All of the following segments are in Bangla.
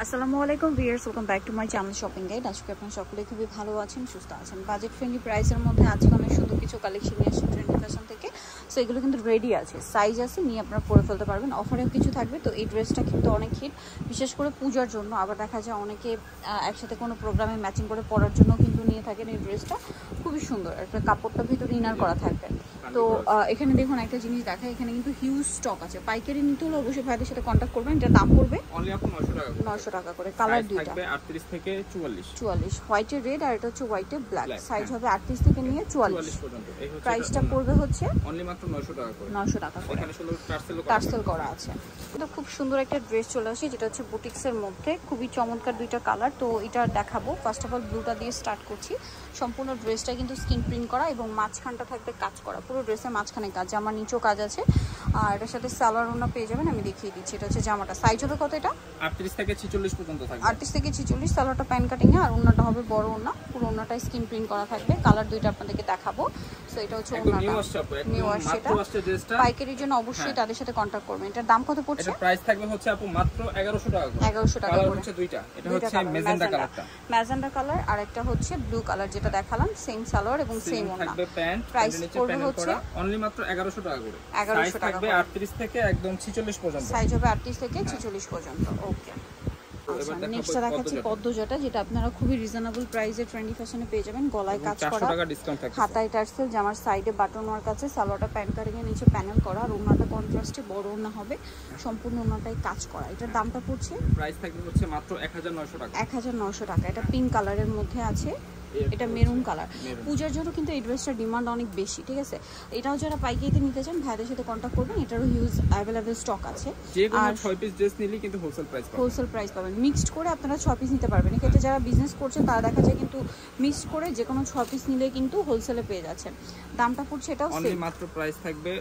আসসালামু আলাইকুম viewers, welcome back to my channel shopping guide. আজকে আপনারা সকলে খুবই ভালো আছেন, সুস্থ আছেন। বাজেট ফ্রেন্ডলি প্রাইসের মধ্যে আজকে অনেক সুন্দর কিছু কালেকশন নিয়ে আসছি ট্রেন্ডি ফ্যাশন থেকে। সো এগুলো কিন্তু রেডি আছে, সাইজ আছে, নিয়ে আপনারা পরে ফেলতে পারবেন। অফারেও কিছু থাকবে। তো এই ড্রেসটা কিন্তু অনেক হিট, বিশেষ করে পূজার জন্য। আবার দেখা যায় অনেকে একসাথে কোনো প্রোগ্রামে ম্যাচিং করে পরার জন্য কিন্তু নিয়ে থাকেন। এই ড্রেসটা খুবই সুন্দর, একটা কাপড়টা ভিতরে ইনার করা থাকবে। তো এখানে দেখুন একটা জিনিস দেখায়, এখানে কিন্তু হিউজ স্টক আছে। পাইকারি নিতে হলে অবশ্যই ভাইদের সাথে কন্ট্যাক্ট করবেন। এটার দাম পড়বে অনলি আপু 900 টাকা করে। কালার দুইটা থাকবে 38 থেকে 44 হোয়াইটে রেড, আর এটা হচ্ছে হোয়াইটে ব্ল্যাক। সাইজ হবে 38 থেকে নিয়ে 44 পর্যন্ত। এই হচ্ছে প্রাইসটা পড়বে হচ্ছে অনলি মাত্র 900 টাকা করে। 900 টাকা করে। এখানে শুধু টার্সেল করা আছে। এটা খুব সুন্দর একটা ড্রেস চলে আসে, যেটা হচ্ছে বুটিক্সের মধ্যে। খুবই চমৎকার দুইটা কালার। তো এটা দেখাবো। ফার্স্ট অফ অল ব্লুটা দিয়ে স্টার্ট করছি। সম্পূর্ণ ড্রেসটা কিন্তু স্কিন প্রিন্ট করা এবং মাঝখানটা থাকবে কাজ করা। পুরো ড্রেসের মাঝখানে কাজ, জামার নিচেও কাজ আছে। আর এটার সাথে সালোয়ার ওড়না পেয়ে যাবেন। আমি দেখিয়ে দিচ্ছি। এটা হচ্ছে জামাটা। সাইজ হবে কত? এটা 38 থেকে 46 পর্যন্ত থাকবে। 38 থেকে 46। সালোয়ারটা প্যান কাটিং এ, আর ওড়নাটা হবে বড় ওড়না। পুরো ওড়নাটা স্কিন প্রিন্ট করা থাকবে। কালার দুইটা আপনাদেরকে দেখাবো। সো এটা হচ্ছে ওড়নাটা। নিউ আসছে এটা। পাইকারির জন্য অবশ্যই তাদের সাথে কন্টাক্ট করবেন। এটার দাম কত পড়ছে? এটা প্রাইস থাকবে হচ্ছে আপু মাত্র 1100 টাকা করে। 1100 টাকা করে। হচ্ছে দুইটা। এটা হচ্ছে ম্যাজেন্ডা কালারটা। ম্যাজেন্ডা কালার, আর একটা হচ্ছে ব্লু কালার, যেটা দেখালাম। সেম সালোয়ার এবং সেম ওড়না। থাকবে প্যান্ট। প্রাইস পড়বে হচ্ছে অনলি মাত্র 1100 টাকা করে। 1100 টাকা থাকবে 38 থেকে একদম 46 পর্যন্ত। সাইজ হবে 38 থেকে 46 পর্যন্ত। ওকে। নেক্সটটা দেখাচ্ছি পদ্মজটা, যেটা আপনারা খুবই রিজনেবল প্রাইসে ট্রেন্ডি ফ্যাশনে পেয়ে যাবেন। গলায় কাজ করা, 400 টাকা ডিসকাউন্ট থাকবে। হাতায় টার্সেল, জামার সাইডে বাটন ওয়ার্ক আছে। সালোয়ারটা প্যান্ট কাটিং এর নিচে প্যানেল করা, আর ওড়নাটা কন্ট্রাস্টে বড় ওড়না হবে। সম্পূর্ণ ওড়নাটাই কাজ করা। এটার দামটা পড়ছে প্রাইস থাকবে হচ্ছে মাত্র 1900 টাকা। 1900 টাকা। এটা পিঙ্ক কালারের মধ্যে আছে, এটা মেরুন কালার। পূজার জন্য কিন্তু এই ড্রেসটার ডিমান্ড অনেক বেশি, ঠিক আছে। এটাও যারা পাইকারিতে নিতে চান ভাইদের সাথে কন্ট্যাক্ট করবেন। এটারও হিউজ অ্যাভেলেবল স্টক আছে। যে কোনো 6 পিস ড্রেস নিলে কিন্তু হোলসেল প্রাইস পাবেন। মিক্সড করে আপনারা 6 পিস নিতে পারবেন। এক্ষেত্রে যারা বিজনেস করছেন তারা দেখা যায় কিন্তু মিক্সড করে যে কোনো 6 পিস নিলে কিন্তু হোলসেলে পেয়ে যাচ্ছেন। দামটা পড়ছে এটাও অনলি মাত্র প্রাইস থাকবে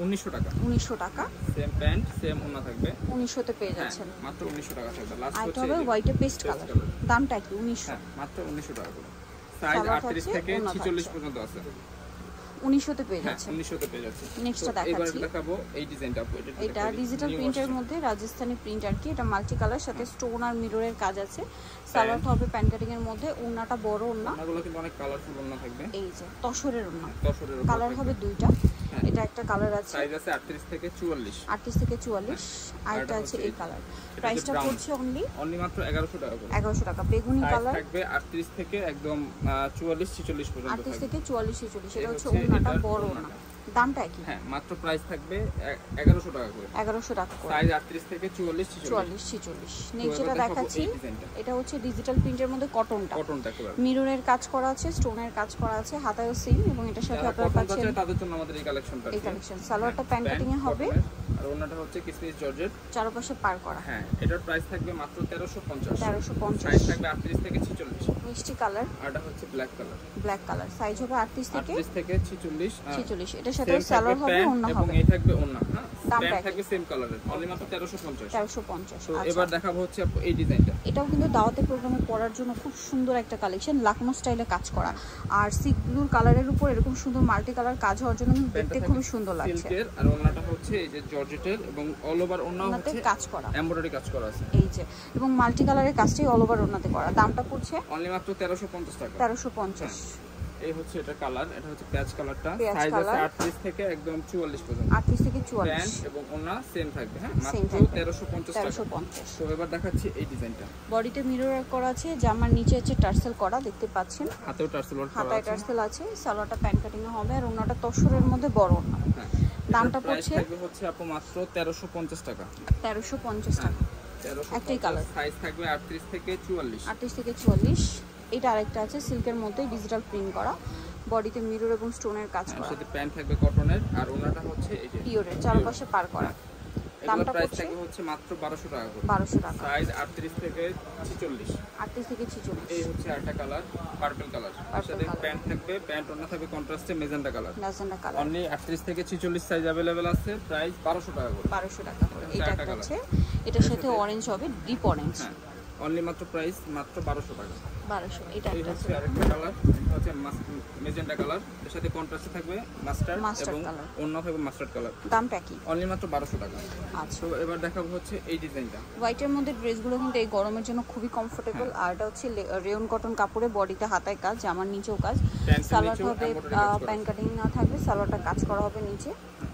1900 টাকা। 1900 টাকা। সেম প্যান্ট সেম ওড়না থাকবে। 1900 তে পেয়ে যাচ্ছেন। মাত্র 1900 টাকা থাকবে। লাস্ট হচ্ছে হবে হোয়াইট পেস্ট কালার। দামটা কি? 1900। মাত্র 1900 টাকা করে। সাইজ 38 থেকে 46 পর্যন্ত আছে। 1900 তে পেয়ে যাচ্ছে। 1900 তে পেয়ে যাচ্ছে। নেক্সটটা দেখাচ্ছি। এবার দেখাবো এই ডিজাইনটা। এটা ডিজিটাল প্রিন্টের মধ্যে রাজস্থানি প্রিন্ট আর কি। এটা মাল্টি কালার, সাথে স্টোন আর মিররের কাজ আছে। সালোয়ারটা হবে প্যান কাটিং এর মধ্যে। ওড়নাটা বড় ওড়না। ওড়নাগুলো কিন্তু অনেক কালারফুল ওড়না থাকবে। এই যে তসরের ওড়না। কালার হবে দুইটা। এটা একটা কালার আছে। সাইজ আছে 38 থেকে 44। 38 থেকে 44। আর এটা আছে এই কালার। প্রাইসটা পড়ছে অনলি মাত্র 1100 টাকা করে। 1100 টাকা। বেগুনি কালার থাকবে 38 থেকে একদম 44 46 পর্যন্ত থাকবে। 38 থেকে 44 46। এটা হচ্ছে ওড়নাটা বড় ওড়না। দামটা কি? মাত্র প্রাইস থাকবে 1100 টাকা করে। 1100 টাকা করে। সাইজ 38 থেকে 44 46। নেক্সট যেটা দেখাচ্ছি, এটা হচ্ছে ডিজিটাল প্রিন্টের মধ্যে কটনটা মিররের কাজ করা আছে, স্টোনের কাজ করা আছে, হাতায়ও সেম। এবং এটার সাথে আপনারা পাচ্ছেন তাদের জন্য আমাদের এই কালেকশনটা। এই কালেকশন সালোয়ারটা প্যান্ট কাটিং এ হবে, আর ওড়নাটা হচ্ছে কিসমিস জর্জেট, চারপাশে পার করা। এটার প্রাইস থাকবে মাত্র 1350। সাইজ থাকবে 38 থেকে 46। মিষ্টি কালার। আর এটা হচ্ছে ব্ল্যাক কালার। সাইজ হবে 38 থেকে 46। এটার সাথে সালোয়ার হবে, ওড়না হবে, এবং এই থাকবে ওড়না। প্যান্ট থাকবে সেম কালারের। অনলি মাত্র 1350। তো এবার দেখাবো হচ্ছে এই ডিজাইনটা। এটাও কিন্তু দাওয়াতে প্রোগ্রামে পরার জন্য খুব সুন্দর একটা কালেকশন। লাকনো স্টাইলে কাজ করা, আর সি ব্লুর কালারের উপর এরকম সুন্দর মাল্টি কালার কাজ হওয়ার জন্য দেখতে খুবই সুন্দর লাগছে। সিল্কের, আর ওড়নাটা হচ্ছে এই যে জর্জেটের, এবং অল ওভার ওড়না হচ্ছে কাজ করা, এমব্রয়ডারি কাজ করা আছে এই যে। এবং মাল্টি কালারের কাজটাই অল ওভার ওড়নাতে করা। দামটা পড়ছে অনলি মাত্র 1350 টাকা। 1350। এই হচ্ছে এটা কালার, এটা হচ্ছে পেঁয়াজ কালারটা। সাইজ আছে 38 থেকে একদম 44 পর্যন্ত। 38 থেকে 44। প্যান্ট এবং ওড়না সেম থাকবে। মাত্র 1350 টাকা। তো এবার দেখাচ্ছি এই ডিজাইনটা। বডিতে মিরর করা আছে, জামার নিচে আছে টার্সেল করা, দেখতে পাচ্ছেন। হাতেও টার্সেল করা আছে, হাতায় টার্সেল আছে। সালোয়ারটা প্যান্ট কাটিং এ হবে, আর ওড়নাটা তসরের মধ্যে বড় ওড়না। দামটা পড়ছে হচ্ছে আপু মাত্র 1350 টাকা। 1350 টাকা। একটাই কালার। সাইজ থাকবে 38 থেকে 44। 38 থেকে 44। এটা আরেকটা আছে সিল্কের মধ্যে ডিজিটাল প্রিন্ট করা, বডিতে মিরর এবং স্টোনের কাজ করা। সাথে প্যান্ট থাকবে কটনের, আর ওড়নাটা হচ্ছে এই যে পিওরের, চারপাশে পার করা। দামটা হচ্ছে মাত্র 1200 টাকা করে। 1200 টাকা। সাইজ 38 থেকে 46। 38 থেকে 46। এই হচ্ছে আরেকটা কালার, পার্পল কালার। সাথে প্যান্ট থাকবে, প্যান্ট ওড়না থাকবে কন্ট্রাস্টে ম্যাজেন্ডা কালার। অনলি 38 থেকে 46 সাইজ अवेलेबल আছে। প্রাইস 1200 টাকা করে। 1200 টাকা করে। এটা হচ্ছে, এটার সাথে অরেঞ্জ হবে, ডিপ অরেঞ্জ। অনলি মাত্র প্রাইস মাত্র 1200 টাকা। 1200। এটা এই একটা হচ্ছে আরেকটা কালার, এটা হচ্ছে মেজেন্টা কালার, এর সাথে কন্ট্রাস্টে থাকবে মাস্টার্ড এবং অন্য থাকবে মাস্টার্ড কালার। দামটা কি? অনলি মাত্র 1200 টাকা। আচ্ছা, তো এবার দেখাবো হচ্ছে এই ডিজাইনটা। হোয়াইটের মধ্যে ড্রেসগুলো কিন্তু এই গরমের জন্য খুবই কমফোর্টেবল। আর এটা হচ্ছে রেয়ন কটন কাপড়ে, বডিতে হাতায় কাজ, জামার নিচেও কাজ, সালোয়ার হবে প্যান কাটিং না থাকবে, সালোয়ারটা কাজ করা হবে নিচে,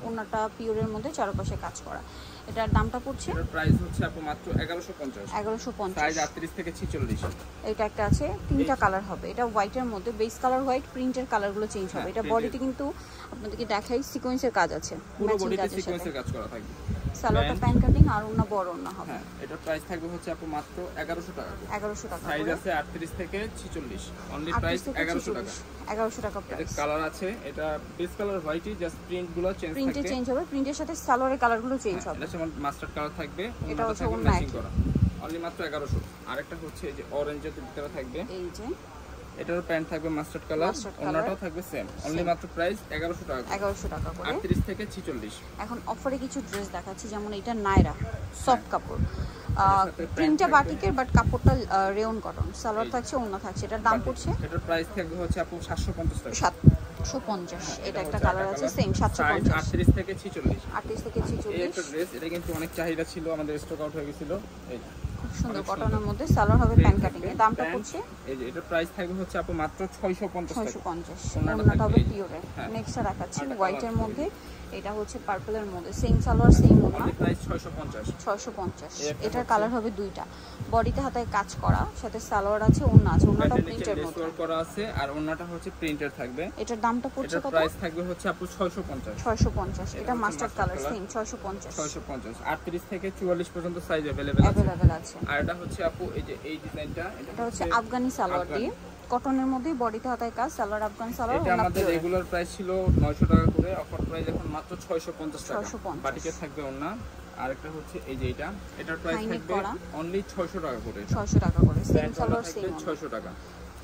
ওনাটা পিওরের মধ্যে চারপাশে কাজ করা। এটার দামটা পড়ছে, এটার প্রাইস হচ্ছে আপু মাত্র 1150। 1150, সাইজ 38 থেকে 46। এটা একটা আছে, তিনটা কালার হবে। এটা হোয়াইটের মধ্যে, বেস কালার হোয়াইট, প্রিন্টের কালারগুলো চেঞ্জ হবে। এটা বডিতে কিন্তু আপনাদেরকে দেখাই সিকোয়েন্সের কাজ আছে, পুরো বডিতে সিকোয়েন্সের কাজ করা থাকবে। সালোয়ারটা প্যান কাটিং আর ওনা বড় ওনা হবে। হ্যাঁ, এটার প্রাইস থাকবে হচ্ছে আপু মাত্র 1100 টাকা। 1100 টাকা। সাইজ আছে 38 থেকে 46। অনলি প্রাইস 1100 টাকা। 1100 টাকা প্রাইস। কালার আছে, এটা বেস কালার হোয়াইটই, জাস্ট প্রিন্টগুলো চেঞ্জ থাকবে। প্রিন্টে চেঞ্জ হবে, প্রিন্টের সাথে সালোয়ারের কালারগুলো চেঞ্জ হবে। এটা যেমন মাস্টার্ড কালার থাকবে, এটা হচ্ছে ম্যাচিং করা। অনলি মাত্র 1100। আরেকটা হচ্ছে এই যে অরেঞ্জের ভিতরে থাকবে, এই যে এটার প্যান্ট থাকবে মাস্টার্ড কালার, ওনাটাও থাকবে সেম। অনলি মাত্র প্রাইস 1100 টাকা। 1100 টাকা করে। 38 থেকে 46। এখন অফারে কিছু ড্রেস দেখাচ্ছি, যেমন এটা নায়রা সফট কাপড়, প্রিন্টটা বাটিকের, বাট কাপড়টা রেয়ন কটন, সালোয়ার থাকছে, ওড়না থাকছে। এটার দাম পড়ছে, এটার প্রাইস থাকবে হচ্ছে আপু 750 টাকা। 750। এটা একটা কালার আছে সেম 750। 38 থেকে 46। 38 থেকে 46। এই একটা ড্রেস, এটা কিন্তু অনেক চাহিদা ছিল, আমাদের স্টক আউট হয়ে গিয়েছিল। এই খুব সুন্দর কটনের মধ্যে, সালোয়ার হবে প্যান কাটিং। এর দামটা পড়ছে, এই যে এটার প্রাইস থাকবে হচ্ছে আপু মাত্র 650 টাকা। 650। ওড়নাটা হবে পিওরের। নেক্সটটা দেখাচ্ছি হোয়াইটের মধ্যে, এটা হচ্ছে পার্পলের মধ্যে, সেম সালোয়ার সেম ওড়না, প্রাইস 650। 650। এটার কালার হবে দুইটা, বডিতে হাতায় কাজ করা, সাথে সালোয়ার আছে, ওড়না আছে, ওড়নাটা প্রিন্টের মধ্যে করা আছে, আর ওড়নাটা হচ্ছে প্রিন্টের থাকবে। এটার দামটা পড়ছে কত? প্রাইস থাকবে হচ্ছে আপু 650। 650। এটা মাস্টার্ড কালার সেম 650। 650। 38 থেকে 44 পর্যন্ত সাইজ अवेलेबल আছে। আর এটা হচ্ছে আপু এই যে এই ডিজাইনটা, এটা হচ্ছে আফগানি সালোয়ার দিয়ে, কটনের মধ্যে, বডিতে হাতায় কাজ, সালোয়ার আফগান সালোয়ার। এটা আমাদের রেগুলার প্রাইস ছিল 900 টাকা করে, অফার প্রাইস এখন মাত্র 650 টাকা। 650। বাটিকে থাকবে ওড়না। আরেকটা হচ্ছে এই যে এটা, এটার প্রাইস থাকবে অনলি 600 টাকা করে। 600 টাকা করে, সেম সালোয়ার সেম 600 টাকা।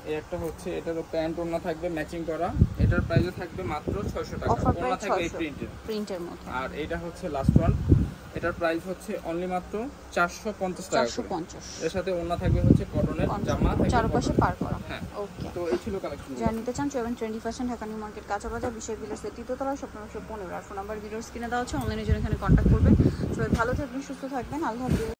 এই একটা হচ্ছে, এটারও প্যান্ট ওড়না থাকবে ম্যাচিং করা, এটার প্রাইসও থাকবে মাত্র 600 টাকা। ওড়না থাকবে এই প্রিন্টের মধ্যে। আর এটা হচ্ছে লাস্ট ওয়ান, এটার প্রাইস হচ্ছে অনলি মাত্র 450 টাকা। 450। এর সাথে ওড়না থাকবে হচ্ছে কটনের, জামা থাকবে চারপাশে পার করা। হ্যাঁ, ওকে। তো এই ছিল কালেকশন। যারা নিতে চান চলবেন trendy fashion, Dhaka new market, কাঁচা বাজার, বিশেষ বিলাসের তৃতীয়তলা, স্বপ্ন 15। আর ফোন নাম্বার ভিডিওর স্ক্রিনে দেওয়া আছে, অনলাইনে জন্য এখানে কন্ট্যাক্ট করবেন। সবাই ভালো থাকবেন, সুস্থ থাকবেন, আল্লাহ হাফেজ।